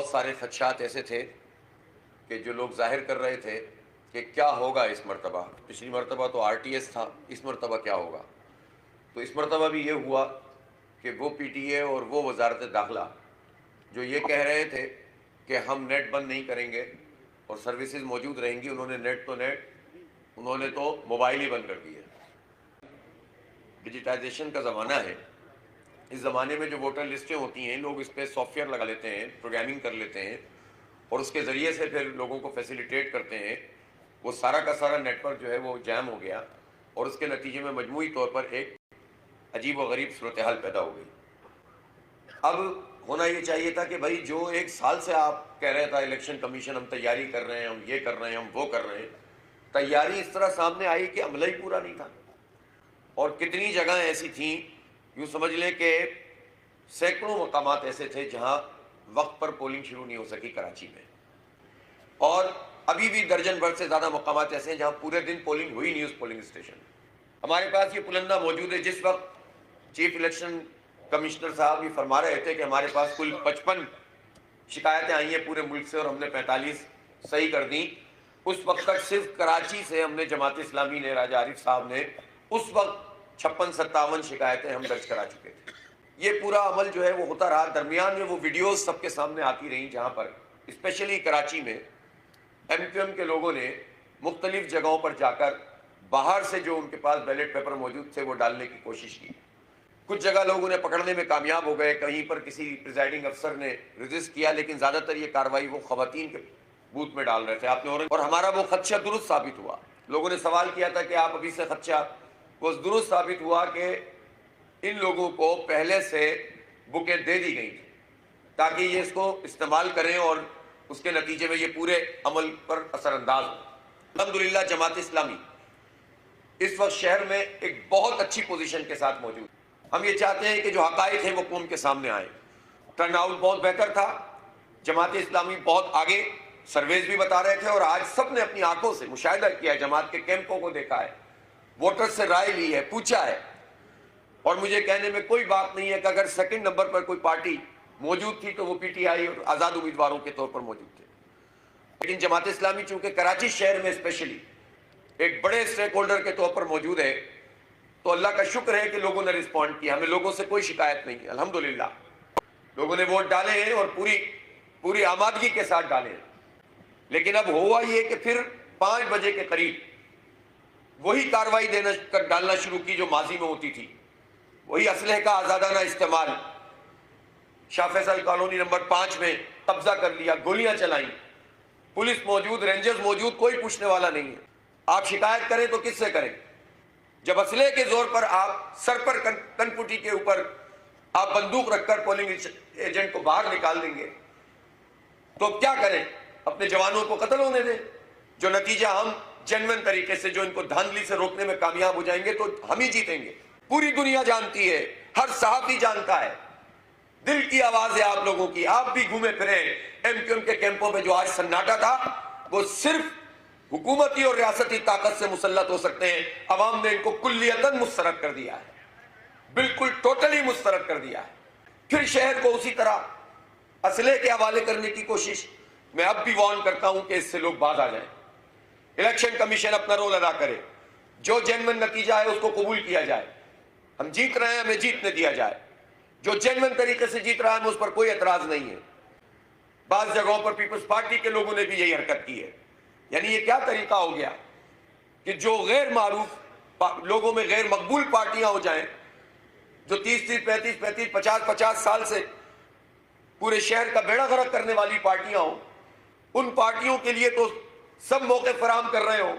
बहुत सारे खदशात ऐसे थे कि जो लोग जाहिर कर रहे थे कि क्या होगा इस मरतबा। पिछली मरतबा तो RTS था, इस मरतबा क्या होगा। तो इस मरतबा भी ये हुआ कि वो PTA और वो वजारत दाखिला जो ये कह रहे थे कि हम नेट बंद नहीं करेंगे और सर्विसेज मौजूद रहेंगी, उन्होंने नेट, उन्होंने तो मोबाइल ही बंद कर दिए। डिजिटाइजेशन का ज़माना है। इस ज़माने में जो वोटर लिस्टें होती हैं, लोग इस पर सॉफ्टवेयर लगा लेते हैं, प्रोग्रामिंग कर लेते हैं और उसके ज़रिए से फिर लोगों को फैसिलिटेट करते हैं। वो सारा का सारा नेटवर्क जो है वो जैम हो गया और उसके नतीजे में मजमूई तौर पर एक अजीब व गरीब सूरत हाल पैदा हो गई। अब होना ये चाहिए था कि भाई जो एक साल से आप कह रहे था इलेक्शन कमीशन हम तैयारी कर रहे हैं, हम ये कर रहे हैं, हम वो कर रहे हैं, तैयारी इस तरह सामने आई कि अमला ही पूरा नहीं था। और कितनी जगह ऐसी थी, यूँ समझ लें कि सैकड़ों मकामात ऐसे थे जहाँ वक्त पर पोलिंग शुरू नहीं हो सकी कराची में, और अभी भी दर्जन भर से ज़्यादा मकामात ऐसे हैं जहाँ पूरे दिन पोलिंग हुई नहीं उस पोलिंग स्टेशन। हमारे पास ये पुलंदा मौजूद है। जिस वक्त चीफ इलेक्शन कमिश्नर साहब ये फरमा रहे थे कि हमारे पास कुल 55 शिकायतें आई हैं पूरे मुल्क से और हमने 45 सही कर दी, उस वक्त तक सिर्फ कराची से हमने जमात इस्लामी ने, राजा आरिफ साहब ने, उस वक्त 56-57 शिकायतें हम दर्ज करा चुके थे। ये पूरा अमल जो है वो होता रहा। दरमियान में वो वीडियोस सबके सामने आती रहीं जहाँ पर स्पेशली कराची में MQM के लोगों ने मुख्तलिफ जगहों पर जाकर बाहर से जो उनके पास बैलेट पेपर मौजूद थे वो डालने की कोशिश की। कुछ जगह लोग उन्हें पकड़ने में कामयाब हो गए, कहीं पर किसी प्रिजाइडिंग अफसर ने रेजिस्ट किया, लेकिन ज़्यादातर ये कार्रवाई वो खवातीन के बूथ में डाल रहे थे आपने, और हमारा वो खदशा दुरुस्त साबित हुआ। लोगों ने सवाल किया था कि आप अभी से खदशा, वो दुरुस्त साबित हुआ कि इन लोगों को पहले से बुकें दे दी गई थी ताकि ये इसको इस्तेमाल करें और उसके नतीजे में ये पूरे अमल पर असरअंदाज हो। अल्हम्दुलिल्लाह जमात इस्लामी इस वक्त शहर में एक बहुत अच्छी पोजीशन के साथ मौजूद। हम ये चाहते हैं कि जो हकायक हैं वो कौम के सामने आए। टर्नआउट बहुत बेहतर था, जमात इस्लामी बहुत आगे, सर्वेज भी बता रहे थे, और आज सब ने अपनी आंखों से मुशाहिदा किया है, जमात के कैंपों को देखा है, वोटर से राय ली है, पूछा है। और मुझे कहने में कोई बात नहीं है कि अगर सेकंड नंबर पर कोई पार्टी मौजूद थी तो वो PTI और आज़ाद उम्मीदवारों के तौर पर मौजूद थे। लेकिन जमात इस्लामी चूंकि कराची शहर में स्पेशली एक बड़े स्टेक होल्डर के तौर पर मौजूद है, तो अल्लाह का शुक्र है कि लोगों ने रिस्पॉन्ड किया। हमें लोगों से कोई शिकायत नहीं है, अल्हम्दुलिल्लाह। लोगों ने वोट डाले हैं और पूरी आमादगी के साथ डाले हैं। लेकिन अब हुआ ये कि फिर 5 बजे के करीब वही कार्रवाई डालना शुरू की जो माजी में होती थी। वही असलहे का आज़ादाना इस्तेमाल, शाह फैसल कॉलोनी नंबर 5 में कब्जा कर लिया, गोलियां चलाई, पुलिस मौजूद, रेंजर्स मौजूद, कोई पूछने वाला नहीं है। आप शिकायत करें तो किससे करें? जब असलहे के जोर पर आप सर पर कनपुटी के ऊपर आप बंदूक रखकर पोलिंग एजेंट को बाहर निकाल देंगे तो क्या करें? अपने जवानों को कत्ल होने दें? जो नतीजा हम जेन्युइन तरीके से, जो इनको धांधली से रोकने में कामयाब हो जाएंगे तो हम ही जीतेंगे। पूरी दुनिया जानती है, हर सहाफी जानता है, दिल की आवाज है आप लोगों की। आप भी घूमे फिरे MQM के कैंपों में। जो आज सन्नाटा था वो सिर्फ हुकूमती और रियासती ताकत से मुसल्लत हो सकते हैं। अवाम ने इनको कुल्लियतन मुस्तरद कर दिया है, बिल्कुल टोटली मुस्तरद कर दिया है। फिर शहर को उसी तरह असले के हवाले करने की कोशिश। मैं अब भी वार्न करता हूं कि इससे लोग बाज आ जाएं। इलेक्शन कमीशन अपना रोल अदा करे, जो जेन्युइन नतीजा है उसको कबूल किया जाए। हम जीत रहे हैं, हमें जीतने दिया जाए। जो जेन्युइन तरीके से जीत रहा है उस पर कोई एतराज नहीं है। बाज़ जगहों पर पीपल्स पार्टी के लोगों ने भी यही हरकत की है। यानी ये क्या तरीका हो गया कि जो गैर मारूफ लोगों में गैर मकबूल पार्टियां हो जाएं, जो 30-30, 35-35, 50-50 साल से पूरे शहर का बेड़ा गर्क करने वाली पार्टियां हो, उन पार्टियों के लिए तो सब मौके फराहम कर रहे हो,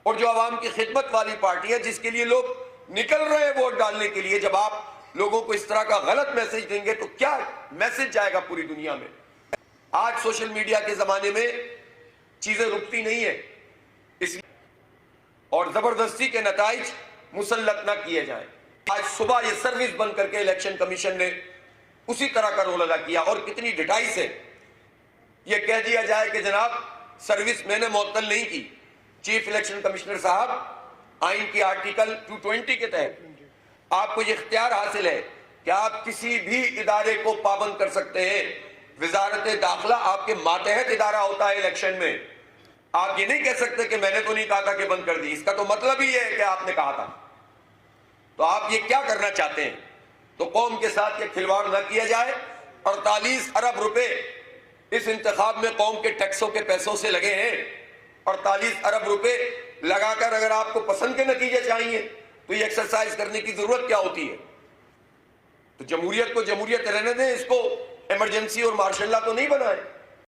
और जो आवाम की खिदमत वाली पार्टियां जिसके लिए लोग निकल रहे हैं वोट डालने के लिए, जब आप लोगों को इस तरह का गलत मैसेज देंगे तो क्या मैसेज जाएगा पूरी दुनिया में? आज सोशल मीडिया के जमाने में चीजें रुकती नहीं है, इसलिए और जबरदस्ती के नताइज मुसल्लत न किए जाएं। आज सुबह ये सर्विस बंद करके इलेक्शन कमीशन ने उसी तरह का रोल अदा किया, और कितनी ढिठाई से ये कह दिया जाए कि जनाब सर्विस मैंने मुअत्तल नहीं की। चीफ इलेक्शन कमिश्नर साहब, आइन की आर्टिकल 220 के तहत आपको ये इख्तियार हासिल है कि आप किसी भी इदारे को पाबंद कर सकते हैं वजारत दाखिला आपके मातहत इदारा होता है इलेक्शन में। आप ये नहीं कह सकते कि मैंने तो नहीं कहा था कि बंद कर दी, इसका तो मतलब ही है कि आपने कहा था। तो आप ये क्या करना चाहते हैं? तो कौम के साथ ये खिलवाड़ ना किया जाए। 48 अरब रुपए इस इंतखाब में कौम के टैक्सों के पैसों से लगे हैं। 48 अरब रुपए लगाकर अगर आपको पसंद के नतीजे चाहिए तो ये एक्सरसाइज करने की जरूरत क्या होती है? तो जमहूरियत को जमहूरियत रहने दें, इसको इमरजेंसी और मार्शल लॉ तो नहीं बनाए।